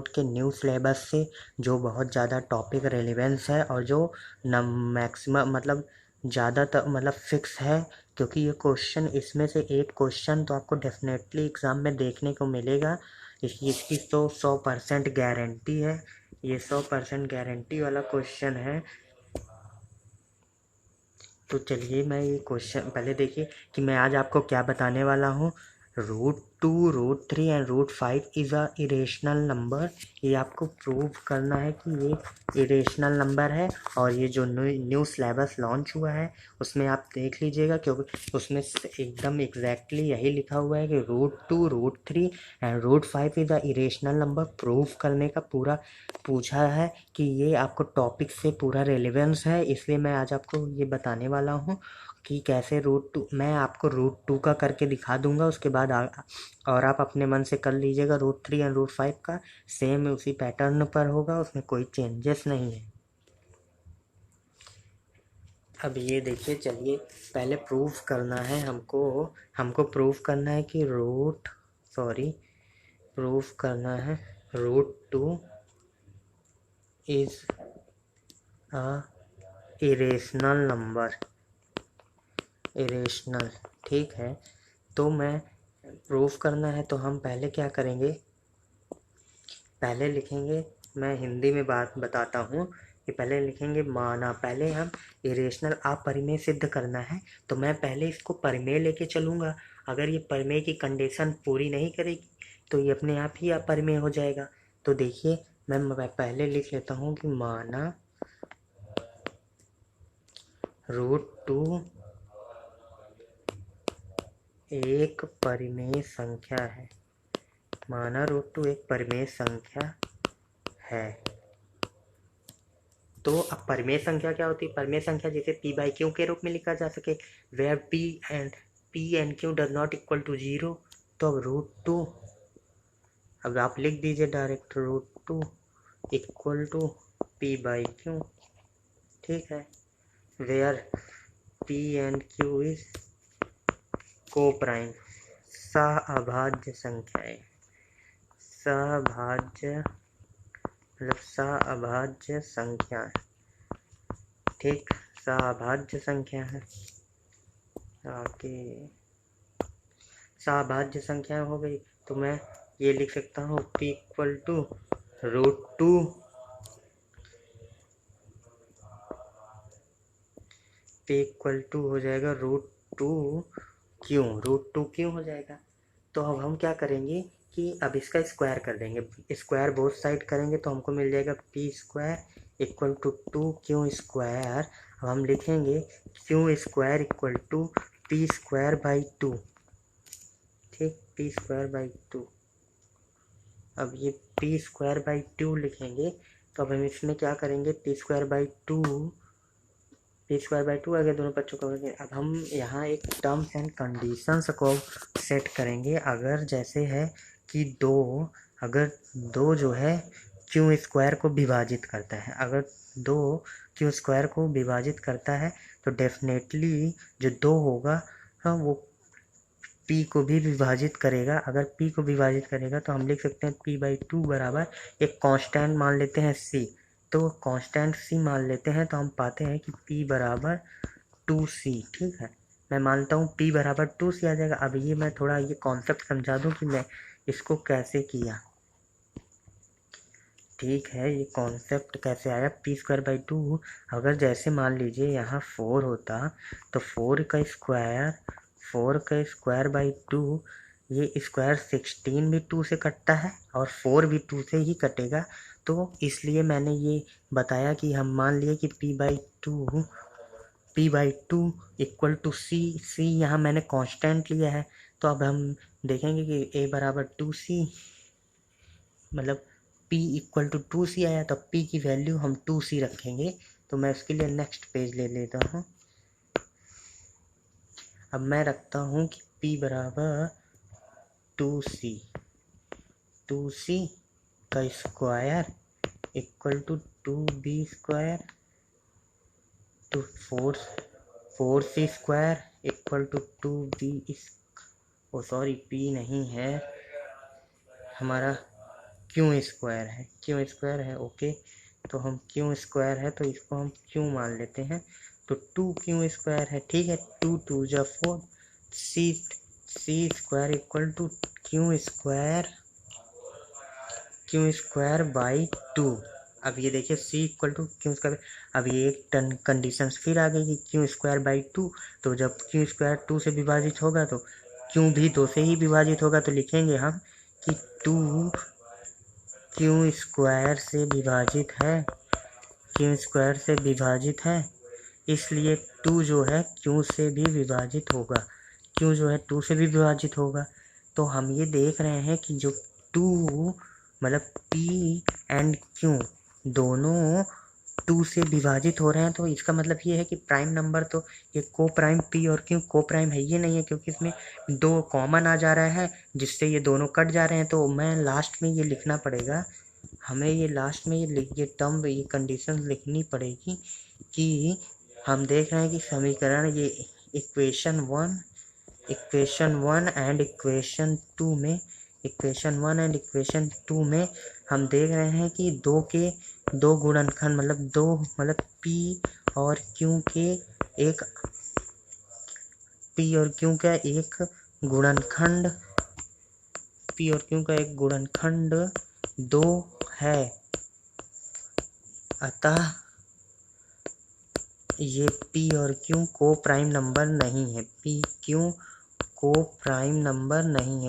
के new syllabus से जो बहुत ज़्यादा टॉपिक रेलिवेंस है और जो मैक्सिमम मतलब ज़्यादातर मतलब फिक्स है, क्योंकि ये क्वेश्चन इसमें से एक क्वेश्चन तो आपको डेफिनेटली एग्ज़ाम में देखने को मिलेगा। इसकी तो 100% गारंटी है, ये 100% गारंटी वाला क्वेश्चन है। तो चलिए मैं ये क्वेश्चन पहले देखिए कि मैं आज आपको क्या बताने वाला हूँ। √2, √3 and √5 is a irrational number. ये आपको प्रूव करना है कि ये इरेशनल नंबर है। और ये जो न्यू सिलेबस लॉन्च हुआ है उसमें आप देख लीजिएगा, क्योंकि उसमें एकदम एग्जैक्टली यही लिखा हुआ है कि √2, √3 and √5 is a irrational number. Prove करने का पूरा पूछा है कि ये आपको टॉपिक से पूरा रेलेवेंस है, इसलिए मैं आज आपको ये बताने वाला हूँ कि कैसे √2 मैं आपको √2 का करके दिखा दूंगा। उसके बाद और आप अपने मन से कर लीजिएगा। √3 एंड √5 का सेम उसी पैटर्न पर होगा, उसमें कोई चेंजेस नहीं है। अब ये देखिए, चलिए पहले प्रूफ करना है हमको प्रूफ करना है कि प्रूफ करना है √2 is a irrational number. Irrational, ठीक है। तो मैं प्रूफ करना है तो हम पहले क्या करेंगे, पहले लिखेंगे, मैं हिंदी में बात बताता हूँ कि पहले लिखेंगे माना। पहले हम इरेशनल अपरिमेय सिद्ध करना है, तो मैं पहले इसको परिमेय लेके चलूँगा। अगर ये परिमेय की कंडीशन पूरी नहीं करेगी तो ये अपने आप ही अपरिमेय हो जाएगा। तो देखिए मैं पहले लिख लेता हूँ कि माना √2 एक परिमेय संख्या है। माना √2 एक परिमेय संख्या है। तो अब परिमेय संख्या क्या होती है? परिमेय संख्या जिसे p/q के रूप में लिखा जा सके, where p and q does not equal to 0। तो अब √2, अब आप लिख दीजिए डायरेक्ट √2 इक्वल टू p/q, ठीक है। Where p and q is coprime, सहअभाज्य संख्याएं। सहभाज्य मतलब सहअभाज्य संख्या, ठीक, सहअभाज्य संख्या है। आगे सहभाज्य संख्या हो गई, तो मैं ये लिख सकता हूँ p equal to √2 p equal to हो जाएगा √2 क्यों हो जाएगा। तो अब हम क्या करेंगे कि अब इसका स्क्वायर कर देंगे, स्क्वायर बोथ साइड करेंगे तो हमको मिल जाएगा p² इक्वल टू 2q²। अब हम लिखेंगे q² इक्वल टू p²/2, ठीक, p²/2। अब ये p²/2 लिखेंगे तो अब हम इसमें क्या करेंगे, p² आगे दोनों पक्षों का करेंगे। अब हम यहाँ एक टर्म्स एंड कंडीशंस को सेट करेंगे। अगर जैसे है कि अगर दो जो है q² को विभाजित करता है, अगर 2 q² को विभाजित करता है तो डेफिनेटली जो 2 होगा वो p को भी विभाजित करेगा। अगर p को विभाजित करेगा तो हम लिख सकते हैं p/2 बराबर एक कांस्टेंट मान लेते हैं c। तो कांस्टेंट c मान लेते हैं तो हम पाते हैं कि p बराबर 2c, ठीक है। मैं मानता हूँ p बराबर 2c आ जाएगा। अब ये मैं थोड़ा ये कॉन्सेप्ट समझा दूँ कि मैं इसको कैसे किया, ठीक है। ये कॉन्सेप्ट कैसे आया, p²/2 अगर जैसे मान लीजिए यहाँ 4 होता तो 4 का स्क्वायर/2, ये स्क्वायर 16 भी 2 से कटता है और 4 भी 2 से ही कटेगा। तो इसलिए मैंने ये बताया कि हम मान लिए कि p/2 इक्वल टू c यहाँ मैंने कांस्टेंट लिया है। तो अब हम देखेंगे कि a बराबर 2c, मतलब p इक्वल टू 2c आया तो p की वैल्यू हम 2c रखेंगे। तो मैं उसके लिए नेक्स्ट पेज ले लेता हूँ। अब मैं रखता हूँ कि p बराबर 2c का square equal to 2b² to 4c² equal to 2b, sorry p नहीं है हमारा, क्यू स्क्वायर है ओके। तो हम क्यू स्क्वायर है तो इसको हम क्यू मान लेते हैं। तो 2 क्यू स्क्वायर है, ठीक है। 2 2 जा 4, c square equal to q square by 2। अब ये देखिए c equal to q square. अब ये एक टन कंडीशन फिर आ गई कि क्यू स्क्वायर बाई 2। तो जब क्यू स्क्वायर 2 से विभाजित होगा तो क्यू भी 2 से ही विभाजित होगा। तो लिखेंगे हम कि 2 क्यू स्क्वायर से विभाजित है, क्यू स्क्वायर से विभाजित है, इसलिए 2 जो है क्यू से भी विभाजित होगा, क्यू जो है 2 से भी विभाजित होगा। तो हम ये देख रहे हैं कि जो 2 मतलब पी एंड क्यू दोनों 2 से विभाजित हो रहे हैं। तो इसका मतलब ये है कि प्राइम नंबर तो ये को प्राइम पी और क्यू को प्राइम है ये नहीं है, क्योंकि इसमें 2 कॉमन आ जा रहा है जिससे ये दोनों कट जा रहे हैं। तो मैं लास्ट में ये लिखना पड़ेगा, हमें ये लास्ट में ये टर्म ये कंडीशन लिखनी पड़ेगी कि हम देख रहे हैं कि समीकरण ये equation one and equation two में हम देख रहे हैं कि दो गुणनखंड मतलब पी और क्यू का एक गुणनखंड 2 है। अतः ये पी और क्यू को प्राइम नंबर नहीं है, पी क्यू को प्राइम नंबर नहीं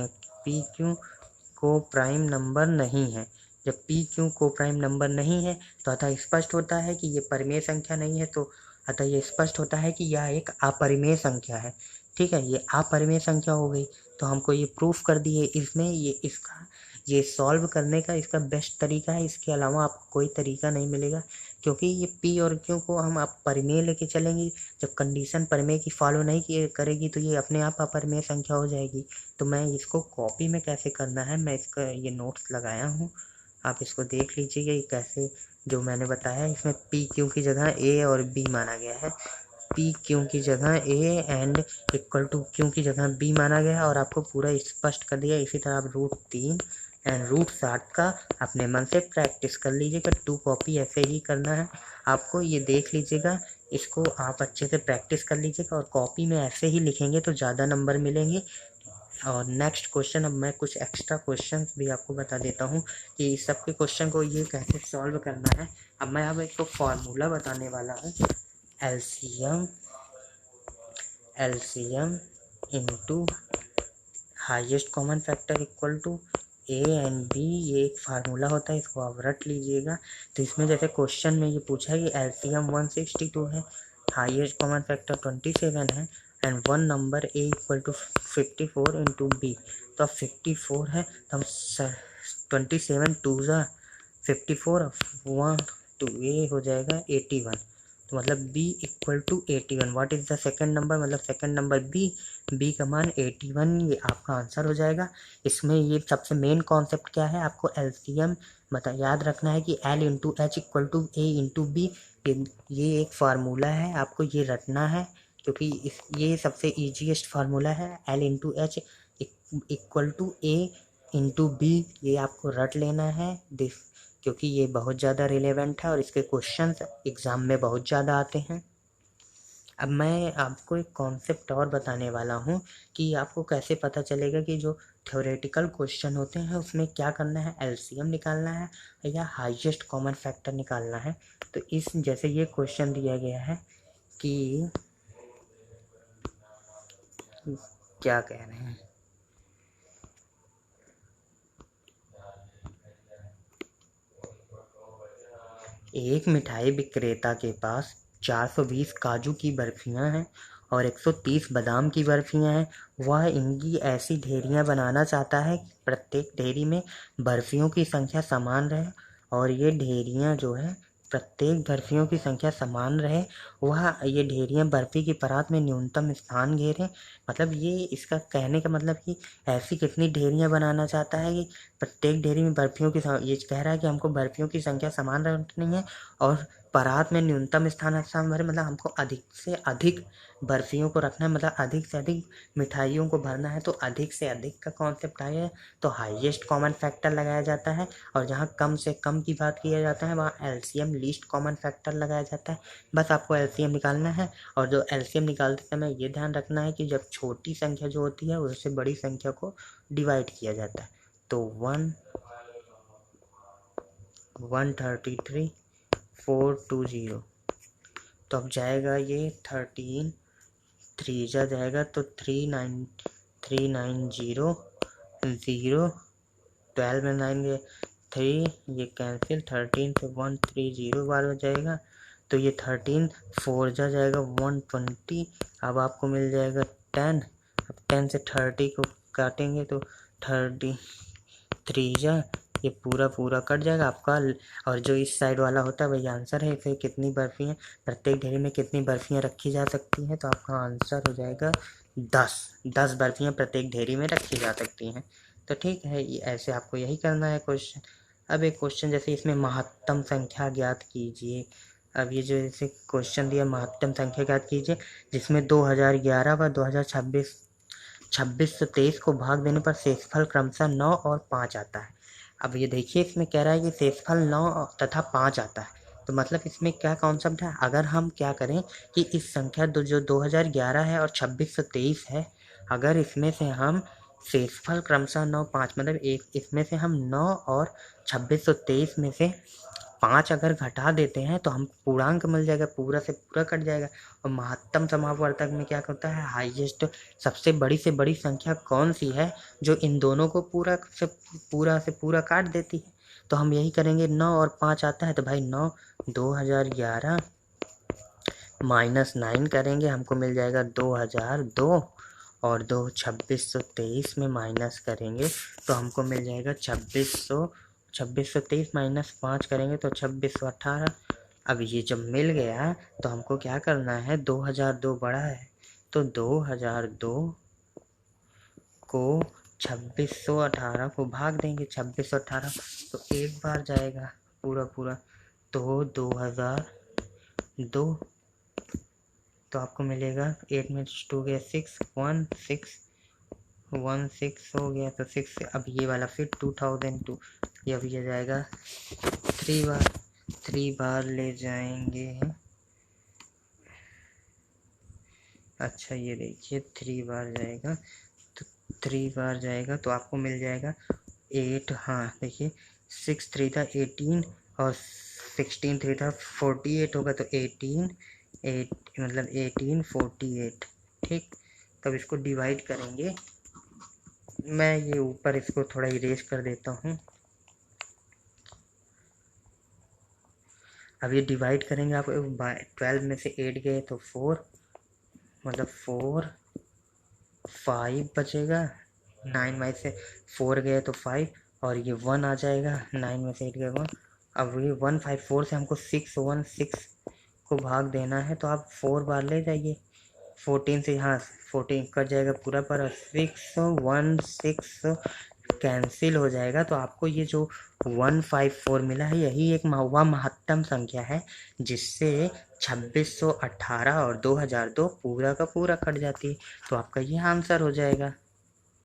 है। जब पी क्यू को प्राइम नंबर नहीं है तो अतः स्पष्ट होता है कि ये परिमेय संख्या नहीं है। तो अतः ये स्पष्ट होता है कि यह एक अपरिमेय संख्या है, ठीक है। ये अपरिमेय संख्या हो गई। तो हमको ये प्रूफ कर दिए। इसमें ये सॉल्व करने का इसका बेस्ट तरीका है, इसके अलावा आपको कोई तरीका नहीं मिलेगा, क्योंकि ये पी और क्यू को हम आप परिमेय लेके चलेंगे। जब कंडीशन परिमेय की फॉलो नहीं करेगी तो ये अपने आप अपरिमेय संख्या हो जाएगी। तो मैं इसको कॉपी में कैसे करना है, मैं इसका ये नोट्स लगाया हूँ, आप इसको देख लीजिएगा ये कैसे जो मैंने बताया। इसमें पी क्यू की जगह ए और बी माना गया है, पी क्यू की जगह A and equal to Q की जगह बी माना गया है, और आपको पूरा स्पष्ट कर दिया। इसी तरह आप √3 एंड √7 का अपने मन से प्रैक्टिस कर लीजिएगा। 2 कॉपी ऐसे ही करना है आपको, ये देख लीजिएगा, इसको आप अच्छे से प्रैक्टिस कर लीजिएगा और कॉपी में ऐसे ही लिखेंगे तो ज़्यादा नंबर मिलेंगे। और नेक्स्ट क्वेश्चन, अब मैं कुछ एक्स्ट्रा क्वेश्चन भी आपको बता देता हूँ कि सबके क्वेश्चन को ये कैसे सॉल्व करना है। अब मैं अब एक फॉर्मूला बताने वाला हूँ, LCM into highest common factor equal to A and B. ये एक फार्मूला होता है, इसको आप रट लीजिएगा। तो इसमें जैसे क्वेश्चन में ये पूछा है कि एलसीएम 162 है, हाईएस्ट कॉमन फैक्टर 27 है and one number A equal to 54 into B. तो अब 54 है तो हम 27 2 जा 54 1 2 ए हो जाएगा 81। तो मतलब b equal to 81। What is the second number, मतलब सेकंड नंबर b का मान 81, ये आपका आंसर हो जाएगा। इसमें ये सबसे मेन कॉन्सेप्ट क्या है, आपको एलसीएम याद रखना है कि L into H equal to A into B. ये एक फार्मूला है, आपको ये रटना है, क्योंकि ये सबसे ईजीएस्ट फार्मूला है। L into H equal to A into B, ये आपको रट लेना है क्योंकि ये बहुत ज़्यादा रिलेवेंट है और इसके क्वेश्चंस एग्ज़ाम में बहुत ज़्यादा आते हैं। अब मैं आपको एक कॉन्सेप्ट और बताने वाला हूँ कि आपको कैसे पता चलेगा कि जो थ्योरेटिकल क्वेश्चन होते हैं उसमें क्या करना है, एलसीएम निकालना है या हाईएस्ट कॉमन फैक्टर निकालना है। तो इस जैसे ये क्वेश्चन दिया गया है कि क्या कह रहे हैं, एक मिठाई विक्रेता के पास 420 काजू की बर्फियां हैं और 130 बादाम की बर्फियां हैं। वह इनकी ऐसी ढेरियां बनाना चाहता है कि प्रत्येक ढेरी में बर्फियों की संख्या समान रहे और ये ढेरियां जो है प्रत्येक बर्फियों की संख्या समान रहे। वह ये ढेरियां बर्फी की परात में न्यूनतम स्थान घेरें। मतलब ये इसका कहने का मतलब कि ऐसी कितनी ढेरियां बनाना चाहता है कि प्रत्येक ढेरी में बर्फियों की, ये कह रहा है कि हमको बर्फियों की संख्या समान रखनी है और परात में न्यूनतम स्थान भरे, मतलब हमको अधिक से अधिक बर्फियों को रखना है, मतलब अधिक से अधिक मिठाइयों को भरना है, तो अधिक से अधिक का कॉन्सेप्ट है, तो हाईएस्ट कॉमन फैक्टर लगाया जाता है। और जहाँ कम से कम की बात किया जाता है वहाँ एलसीएम लीस्ट कॉमन फैक्टर लगाया जाता है। बस आपको एलसीएम निकालना है, और जो एलसीएम निकालते समय ये ध्यान रखना है कि जब छोटी संख्या जो होती है उससे बड़ी संख्या को डिवाइड किया जाता है। तो 133,420, तो अब जाएगा ये 13, 3 जा जाएगा तो 390, 0, 12 में 9 गए 3, ये कैंसिल, 13 से 130 बार हो जाएगा, तो ये 13, 4 जा जाएगा 120। अब आपको मिल जाएगा 10, अब 10 से 30 को काटेंगे तो 33 जा, ये पूरा पूरा कट जाएगा आपका। और जो इस साइड वाला होता है वही आंसर है। फिर कितनी बर्फियाँ, प्रत्येक ढेरी में कितनी बर्फियाँ रखी जा सकती हैं, तो आपका आंसर हो जाएगा 10 बर्फियाँ प्रत्येक ढेरी में रखी जा सकती हैं। तो ठीक है, ऐसे आपको यही करना है क्वेश्चन। अब एक क्वेश्चन जैसे इसमें महत्तम संख्या ज्ञात कीजिए। अब ये जो जैसे क्वेश्चन दिया महत्तम संख्या ज्ञात कीजिए जिसमें 2011 व 2026 2623 को भाग देने पर शेषफल क्रमशः 9 और 5 आता है। अब ये देखिए इसमें कह रहा है कि शेषफल 9 तथा 5 आता है, तो मतलब इसमें क्या कॉन्सेप्ट है, अगर हम क्या करें कि इस संख्या जो 2011 है और 2623 है, अगर इसमें से हम शेषफल क्रमशः 9, 5, मतलब एक इसमें से हम 9 और 2623 में से 5 अगर घटा देते हैं तो हम पूर्णांक मिल जाएगा, पूरा से पूरा कट जाएगा। और महत्तम समापवर्तक में क्या होता है, हाईएस्ट सबसे बड़ी संख्या कौन सी है जो इन दोनों को पूरा से पूरा काट देती है। तो हम यही करेंगे, 9 और 5 आता है तो भाई 9 2011 माइनस 9 करेंगे, हमको मिल जाएगा 2002, और 2623 में माइनस करेंगे तो हमको मिल जाएगा 2623 माइनस 5 करेंगे तो 2618। अब ये जब मिल गया तो हमको क्या करना है, 2002 बड़ा है तो 2002 को 2618 को भाग देंगे, 2618 तो एक बार जाएगा पूरा, तो 2002, तो आपको मिलेगा 8 में 2 गया 6, 16 हो गया तो 6 से अब ये वाला फिर 2002, ये अब ये जाएगा 3 बार ले जाएंगे। अच्छा ये देखिए 3 बार जाएगा, तो 3 बार जाएगा तो आपको मिल जाएगा 8, हाँ देखिए 6 3 था 18 और 16 3 था 48 होगा, तो 8 मतलब 1848। ठीक, तब इसको डिवाइड करेंगे, मैं ये ऊपर इसको थोड़ा इरेज कर देता हूँ। अब ये डिवाइड करेंगे, आप 12 में से 8 गए तो 4, मतलब 4, 5 बचेगा, 9 में से 4 गए तो 5, और ये 1 आ जाएगा, 9 में से 8 गए 1। अब ये 154 से हमको 616 को भाग देना है, तो आप 4 बार ले जाइए, 14 से, हाँ 14 कट जाएगा पूरा पर, 616 कैंसिल हो जाएगा, तो आपको ये जो 154 मिला है यही एक वह महत्तम संख्या है जिससे 2618 और 2002 पूरा का पूरा कट जाती है, तो आपका ये आंसर हो जाएगा।